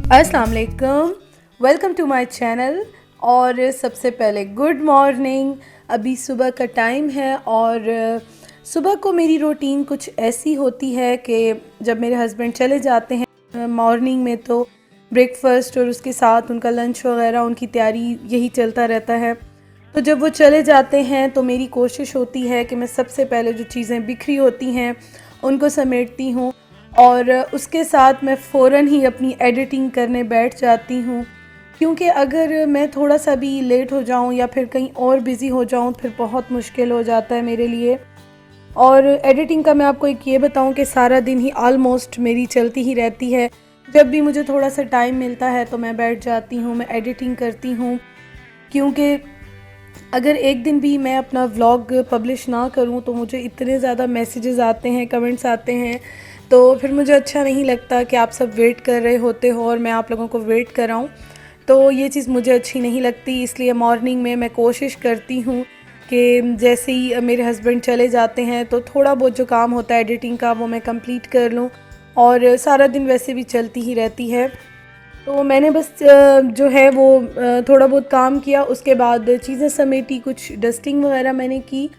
अस्सलाम वालेकुम, welcome to my channel. और सबसे पहले गुड मॉर्निंग। अभी सुबह का टाइम है और सुबह को मेरी रूटीन कुछ ऐसी होती है कि जब मेरे हस्बैंड चले जाते हैं मॉर्निंग में तो ब्रेकफास्ट और उसके साथ उनका लंच वगैरह उनकी तैयारी यही चलता रहता है। तो जब वो चले जाते हैं तो मेरी कोशिश होती है कि मैं सबसे पहले जो चीज़ें बिखरी होती हैं उनको समेटती हूँ और उसके साथ मैं फ़ौरन ही अपनी एडिटिंग करने बैठ जाती हूँ, क्योंकि अगर मैं थोड़ा सा भी लेट हो जाऊँ या फिर कहीं और बिज़ी हो जाऊँ फिर बहुत मुश्किल हो जाता है मेरे लिए। और एडिटिंग का मैं आपको एक ये बताऊँ कि सारा दिन ही ऑलमोस्ट मेरी चलती ही रहती है। जब भी मुझे थोड़ा सा टाइम मिलता है तो मैं बैठ जाती हूँ, मैं एडिटिंग करती हूँ, क्योंकि अगर एक दिन भी मैं अपना व्लॉग पब्लिश ना करूं तो मुझे इतने ज़्यादा मैसेजेस आते हैं, कमेंट्स आते हैं, तो फिर मुझे अच्छा नहीं लगता कि आप सब वेट कर रहे होते हो और मैं आप लोगों को वेट कर रहा हूँ। तो ये चीज़ मुझे अच्छी नहीं लगती, इसलिए मॉर्निंग में मैं कोशिश करती हूँ कि जैसे ही मेरे हस्बैंड चले जाते हैं तो थोड़ा बहुत जो काम होता है एडिटिंग का वो मैं कंप्लीट कर लूँ। और सारा दिन वैसे भी चलती ही रहती है। तो मैंने बस जो है वो थोड़ा बहुत काम किया, उसके बाद चीज़ें समेटी, कुछ डस्टिंग वगैरह मैंने की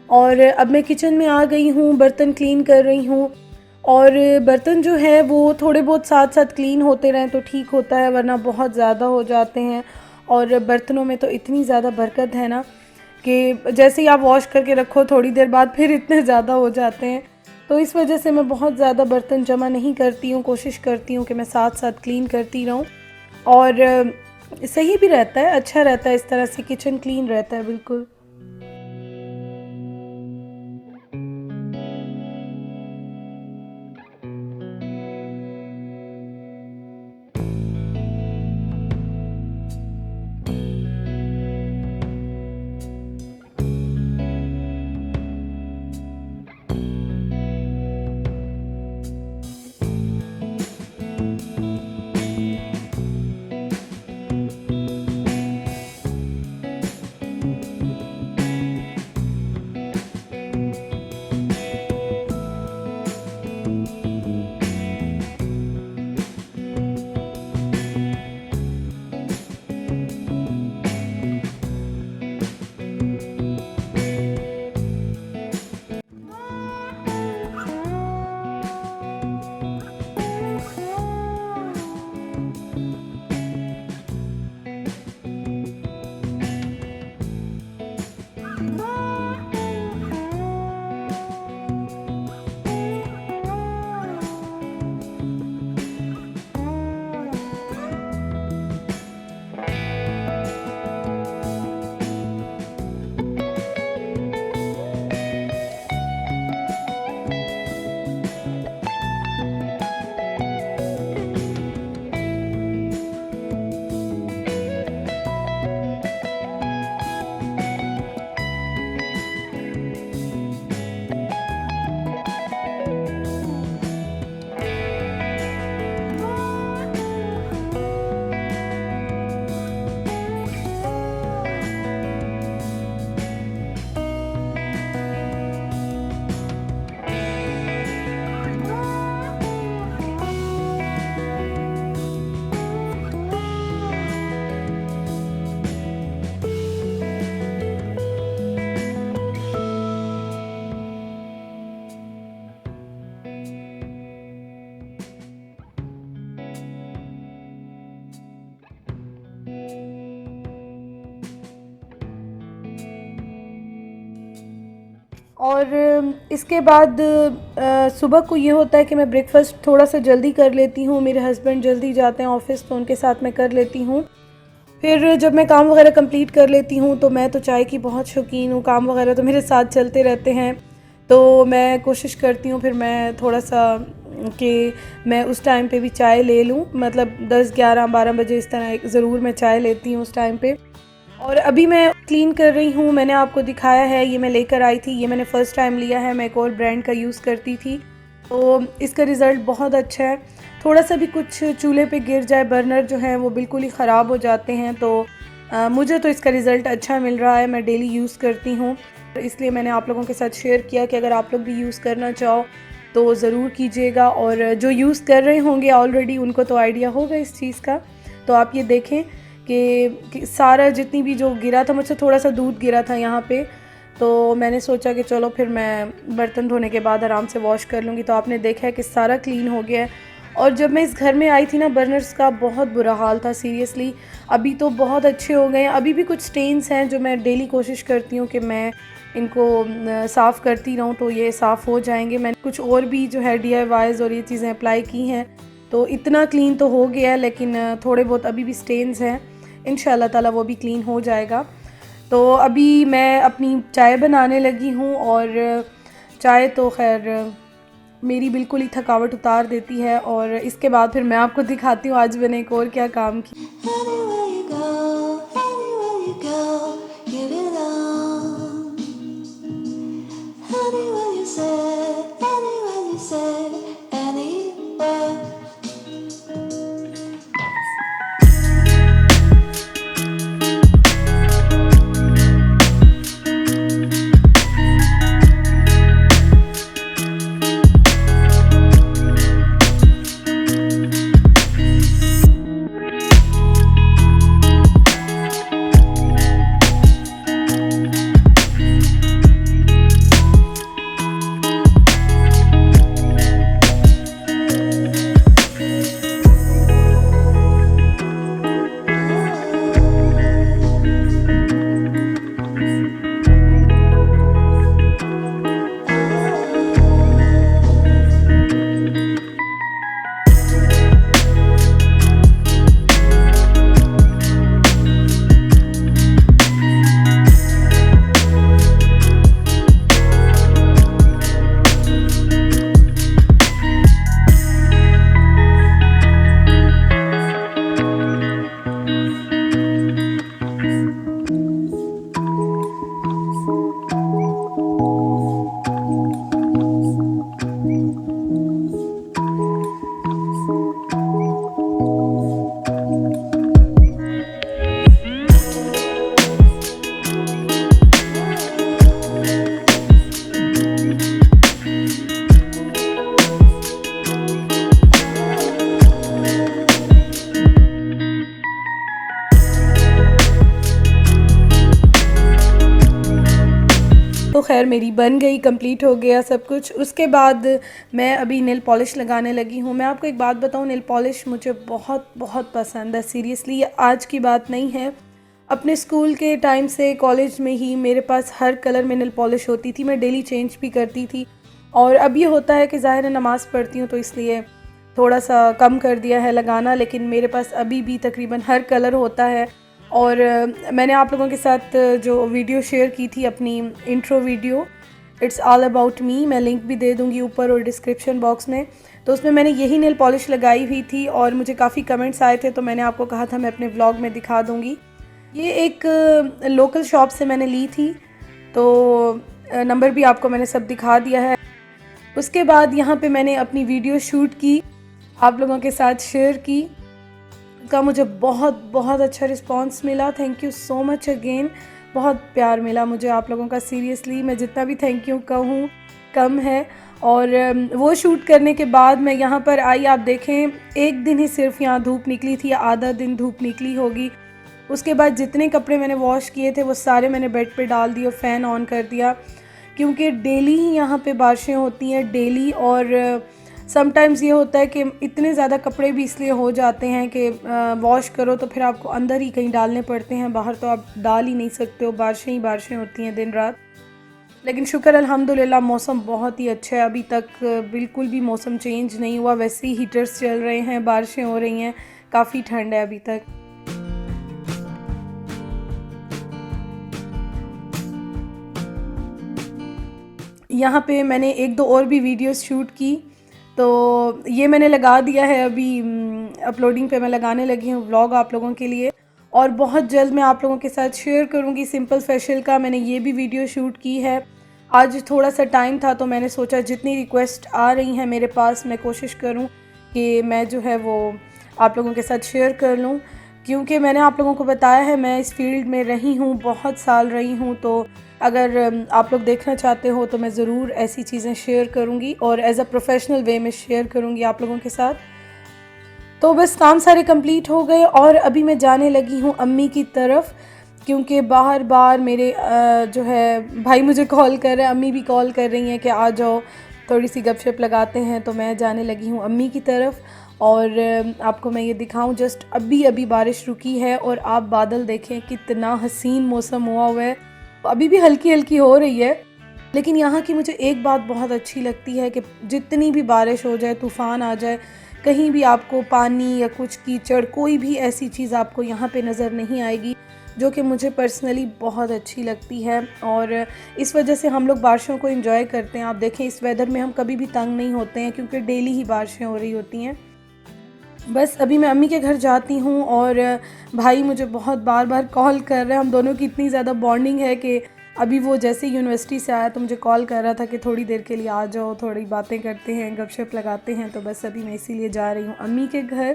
और अब मैं किचन में आ गई हूँ, बर्तन क्लीन कर रही हूँ। और बर्तन जो है वो थोड़े बहुत साथ साथ क्लीन होते रहें तो ठीक होता है, वरना बहुत ज़्यादा हो जाते हैं। और बर्तनों में तो इतनी ज़्यादा बरकत है ना कि जैसे ही आप वॉश करके रखो थोड़ी देर बाद फिर इतने ज़्यादा हो जाते हैं। तो इस वजह से मैं बहुत ज़्यादा बर्तन जमा नहीं करती हूँ, कोशिश करती हूँ कि मैं साथ साथ क्लीन करती रहूँ। और सही भी रहता है, अच्छा रहता है, इस तरह से किचन क्लीन रहता है बिल्कुल। और इसके बाद सुबह को ये होता है कि मैं ब्रेकफ़ास्ट थोड़ा सा जल्दी कर लेती हूँ, मेरे हस्बैंड जल्दी जाते हैं ऑफ़िस तो उनके साथ मैं कर लेती हूँ। फिर जब मैं काम वगैरह कंप्लीट कर लेती हूँ तो मैं तो चाय की बहुत शौकीन हूँ, काम वगैरह तो मेरे साथ चलते रहते हैं। तो मैं कोशिश करती हूँ फिर मैं थोड़ा सा कि मैं उस टाइम पे भी चाय ले लूँ, मतलब 10, 11, 12 बजे इस तरह ज़रूर मैं चाय लेती हूँ उस टाइम पे। और अभी मैं क्लीन कर रही हूँ, मैंने आपको दिखाया है, ये मैं लेकर आई थी, ये मैंने फ़र्स्ट टाइम लिया है, मैं एक और ब्रांड का यूज़ करती थी। तो इसका रिज़ल्ट बहुत अच्छा है। थोड़ा सा भी कुछ चूल्हे पे गिर जाए, बर्नर जो हैं वो बिल्कुल ही ख़राब हो जाते हैं। तो मुझे तो इसका रिज़ल्ट अच्छा मिल रहा है, मैं डेली यूज़ करती हूँ, इसलिए मैंने आप लोगों के साथ शेयर किया कि अगर आप लोग भी यूज़ करना चाहो तो ज़रूर कीजिएगा। और जो यूज़ कर रहे होंगे ऑलरेडी उनको तो आइडिया होगा इस चीज़ का। तो आप ये देखें कि सारा जितनी भी जो गिरा था, मुझसे थोड़ा सा दूध गिरा था यहाँ पे, तो मैंने सोचा कि चलो फिर मैं बर्तन धोने के बाद आराम से वॉश कर लूँगी। तो आपने देखा है कि सारा क्लीन हो गया है। और जब मैं इस घर में आई थी ना, बर्नर्स का बहुत बुरा हाल था सीरियसली। अभी तो बहुत अच्छे हो गए हैं, अभी भी कुछ स्टेन्स हैं जो मैं डेली कोशिश करती हूँ कि मैं इनको साफ़ करती रहूँ तो ये साफ़ हो जाएंगे। मैंने कुछ और भी जो है DIYs और ये चीज़ें अप्लाई की हैं, तो इतना क्लीन तो हो गया है, लेकिन थोड़े बहुत अभी भी स्टेन्स हैं। इंशाल्लाह ताला वो भी क्लीन हो जाएगा। तो अभी मैं अपनी चाय बनाने लगी हूँ, और चाय तो खैर मेरी बिल्कुल ही थकावट उतार देती है। और इसके बाद फिर मैं आपको दिखाती हूँ आज मैंने एक और क्या काम किया। तो खैर मेरी बन गई, कंप्लीट हो गया सब कुछ। उसके बाद मैं अभी नेल पॉलिश लगाने लगी हूँ। मैं आपको एक बात बताऊँ, नेल पॉलिश मुझे बहुत बहुत पसंद है सीरियसली। ये आज की बात नहीं है, अपने स्कूल के टाइम से कॉलेज में ही मेरे पास हर कलर में नेल पॉलिश होती थी। मैं डेली चेंज भी करती थी। और अब ये होता है कि ज़ाहिर है नमाज़ पढ़ती हूँ तो इसलिए थोड़ा सा कम कर दिया है लगाना, लेकिन मेरे पास अभी भी तकरीबन हर कलर होता है। और मैंने आप लोगों के साथ जो वीडियो शेयर की थी, अपनी intro video, it's all about me, मैं लिंक भी दे दूँगी ऊपर और डिस्क्रिप्शन बॉक्स में। तो उसमें मैंने यही नेल पॉलिश लगाई हुई थी और मुझे काफ़ी कमेंट्स आए थे, तो मैंने आपको कहा था मैं अपने व्लॉग में दिखा दूँगी। ये एक लोकल शॉप से मैंने ली थी, तो नंबर भी आपको मैंने सब दिखा दिया है। उसके बाद यहाँ पे मैंने अपनी वीडियो शूट की, आप लोगों के साथ शेयर की, का मुझे बहुत बहुत अच्छा रिस्पांस मिला। Thank you so much again. बहुत प्यार मिला मुझे आप लोगों का, सीरियसली मैं जितना भी थैंक यू कहूँ कम है। और वो शूट करने के बाद मैं यहाँ पर आई, आप देखें एक दिन ही सिर्फ यहाँ धूप निकली थी, आधा दिन धूप निकली होगी। उसके बाद जितने कपड़े मैंने वॉश किए थे वो सारे मैंने बेड पे डाल दिए और फ़ैन ऑन कर दिया, क्योंकि डेली ही यहाँ पे बारिशें होती हैं डेली। और समटाइम्स ये होता है कि इतने ज़्यादा कपड़े भी इसलिए हो जाते हैं कि वॉश करो तो फिर आपको अंदर ही कहीं डालने पड़ते हैं, बाहर तो आप डाल ही नहीं सकते हो, बारिशें ही बारिशें होती हैं दिन रात। लेकिन शुक्र अल्हम्दुलिल्लाह मौसम बहुत ही अच्छा है, अभी तक बिल्कुल भी मौसम चेंज नहीं हुआ, वैसे ही हीटर्स चल रहे हैं, बारिशें हो रही हैं, काफ़ी ठंड है अभी तक। यहाँ पे मैंने एक दो और भी वीडियोस शूट की, तो ये मैंने लगा दिया है, अभी अपलोडिंग पे मैं लगाने लगी हूँ व्लॉग आप लोगों के लिए। और बहुत जल्द मैं आप लोगों के साथ शेयर करूँगी सिंपल फेशियल का, मैंने ये भी वीडियो शूट की है। आज थोड़ा सा टाइम था तो मैंने सोचा जितनी रिक्वेस्ट आ रही हैं मेरे पास मैं कोशिश करूँ कि मैं जो है वो आप लोगों के साथ शेयर कर लूँ। क्योंकि मैंने आप लोगों को बताया है मैं इस फील्ड में रही हूँ, बहुत साल रही हूँ, तो अगर आप लोग देखना चाहते हो तो मैं ज़रूर ऐसी चीज़ें शेयर करूँगी और एज़ अ प्रोफेशनल वे में शेयर करूँगी आप लोगों के साथ। तो बस काम सारे कंप्लीट हो गए और अभी मैं जाने लगी हूँ अम्मी की तरफ, क्योंकि बार बार मेरे जो है भाई मुझे कॉल कर रहे हैं, अम्मी भी कॉल कर रही हैं कि आ जाओ थोड़ी सी गपशप लगाते हैं। तो मैं जाने लगी हूँ अम्मी की तरफ और आपको मैं ये दिखाऊं, जस्ट अभी अभी बारिश रुकी है और आप बादल देखें कितना हसीन मौसम हुआ है। अभी भी हल्की हल्की हो रही है, लेकिन यहाँ की मुझे एक बात बहुत अच्छी लगती है कि जितनी भी बारिश हो जाए, तूफ़ान आ जाए, कहीं भी आपको पानी या कुछ कीचड़ कोई भी ऐसी चीज़ आपको यहाँ पे नज़र नहीं आएगी, जो कि मुझे पर्सनली बहुत अच्छी लगती है। और इस वजह से हम लोग बारिशों को एंजॉय करते हैं। आप देखें इस वेदर में हम कभी भी तंग नहीं होते हैं, क्योंकि डेली ही बारिशें हो रही होती हैं। बस अभी मैं अम्मी के घर जाती हूँ और भाई मुझे बहुत बार बार कॉल कर रहे हैं। हम दोनों की इतनी ज़्यादा बॉन्डिंग है कि अभी वो जैसे यूनिवर्सिटी से आया तो मुझे कॉल कर रहा था कि थोड़ी देर के लिए आ जाओ, थोड़ी बातें करते हैं, गपशप लगाते हैं। तो बस अभी मैं इसीलिए जा रही हूँ अम्मी के घर।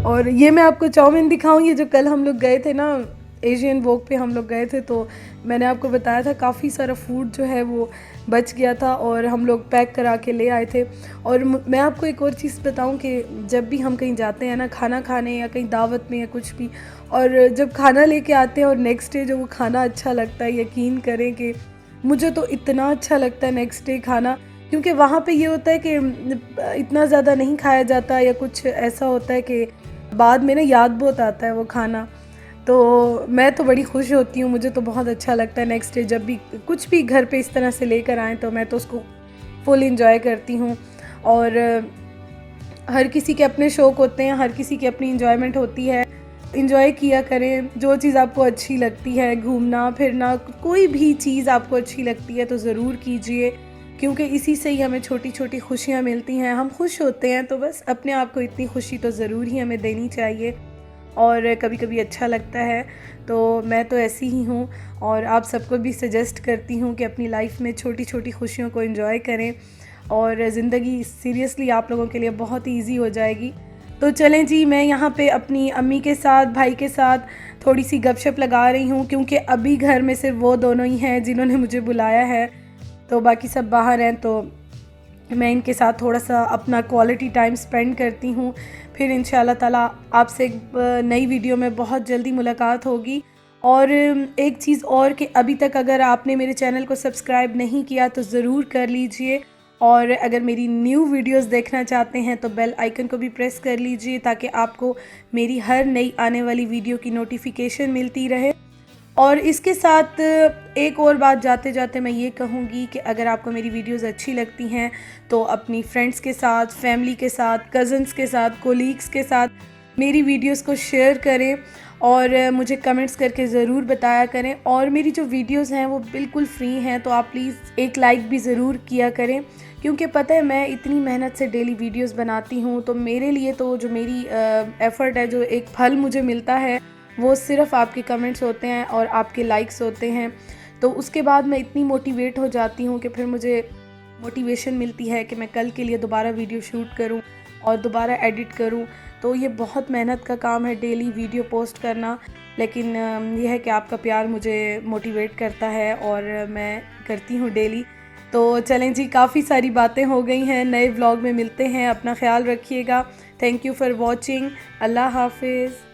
और ये मैं आपको चाउमीन दिखाऊं, ये जो कल हम लोग गए थे ना एशियन वॉक पे हम लोग गए थे, तो मैंने आपको बताया था काफ़ी सारा फूड जो है वो बच गया था और हम लोग पैक करा के ले आए थे। और मैं आपको एक और चीज़ बताऊं कि जब भी हम कहीं जाते हैं ना खाना खाने या कहीं दावत में या कुछ भी, और जब खाना लेके आते हैं और नेक्स्ट डे जो वो खाना अच्छा लगता है, यकीन करें कि मुझे तो इतना अच्छा लगता है नेक्स्ट डे खाना। क्योंकि वहाँ पे ये होता है कि इतना ज़्यादा नहीं खाया जाता या कुछ ऐसा होता है कि बाद में ना याद बहुत आता है वो खाना। तो मैं तो बड़ी खुश होती हूँ, मुझे तो बहुत अच्छा लगता है नेक्स्ट डे जब भी कुछ भी घर पे इस तरह से लेकर आएँ तो मैं तो उसको फुल इंजॉय करती हूँ। और हर किसी के अपने शौक़ होते हैं, हर किसी की अपनी इंजॉयमेंट होती है। इंजॉय किया करें, जो चीज़ आपको अच्छी लगती है, घूमना फिरना, कोई भी चीज़ आपको अच्छी लगती है तो ज़रूर कीजिए, क्योंकि इसी से ही हमें छोटी छोटी खुशियाँ मिलती हैं, हम खुश होते हैं। तो बस अपने आप को इतनी खुशी तो ज़रूर ही हमें देनी चाहिए और कभी कभी अच्छा लगता है। तो मैं तो ऐसी ही हूँ और आप सबको भी सजेस्ट करती हूँ कि अपनी लाइफ में छोटी छोटी खुशियों को एंजॉय करें और ज़िंदगी सीरियसली आप लोगों के लिए बहुत ही ईजी हो जाएगी। तो चलें जी, मैं यहाँ पे अपनी अम्मी के साथ, भाई के साथ थोड़ी सी गपशप लगा रही हूँ, क्योंकि अभी घर में सिर्फ वो दोनों ही हैं जिन्होंने मुझे बुलाया है, तो बाकी सब बाहर हैं। तो मैं इनके साथ थोड़ा सा अपना क्वालिटी टाइम स्पेंड करती हूँ। फिर इंशाल्लाह ताला आपसे एक नई वीडियो में बहुत जल्दी मुलाकात होगी। और एक चीज़ और कि अभी तक अगर आपने मेरे चैनल को सब्सक्राइब नहीं किया तो ज़रूर कर लीजिए, और अगर मेरी न्यू वीडियोस देखना चाहते हैं तो बेल आइकन को भी प्रेस कर लीजिए, ताकि आपको मेरी हर नई आने वाली वीडियो की नोटिफिकेशन मिलती रहे। और इसके साथ एक और बात जाते जाते मैं ये कहूँगी कि अगर आपको मेरी वीडियोस अच्छी लगती हैं तो अपनी फ्रेंड्स के साथ, फैमिली के साथ, कज़न्स के साथ, कोलीग्स के साथ मेरी वीडियोस को शेयर करें और मुझे कमेंट्स करके ज़रूर बताया करें। और मेरी जो वीडियोस हैं वो बिल्कुल फ्री हैं, तो आप प्लीज़ एक लाइक भी ज़रूर किया करें, क्योंकि पता है मैं इतनी मेहनत से डेली वीडियोस बनाती हूँ, तो मेरे लिए तो जो मेरी एफ़र्ट है, जो एक फल मुझे मिलता है, वो सिर्फ़ आपके कमेंट्स होते हैं और आपके लाइक्स होते हैं। तो उसके बाद मैं इतनी मोटिवेट हो जाती हूँ कि फिर मुझे मोटिवेशन मिलती है कि मैं कल के लिए दोबारा वीडियो शूट करूँ और दोबारा एडिट करूँ। तो ये बहुत मेहनत का काम है डेली वीडियो पोस्ट करना, लेकिन यह है कि आपका प्यार मुझे मोटिवेट करता है और मैं करती हूँ डेली। तो चलें जी, काफ़ी सारी बातें हो गई हैं, नए व्लॉग में मिलते हैं, अपना ख्याल रखिएगा। Thank you for watching. Allah हाफिज़।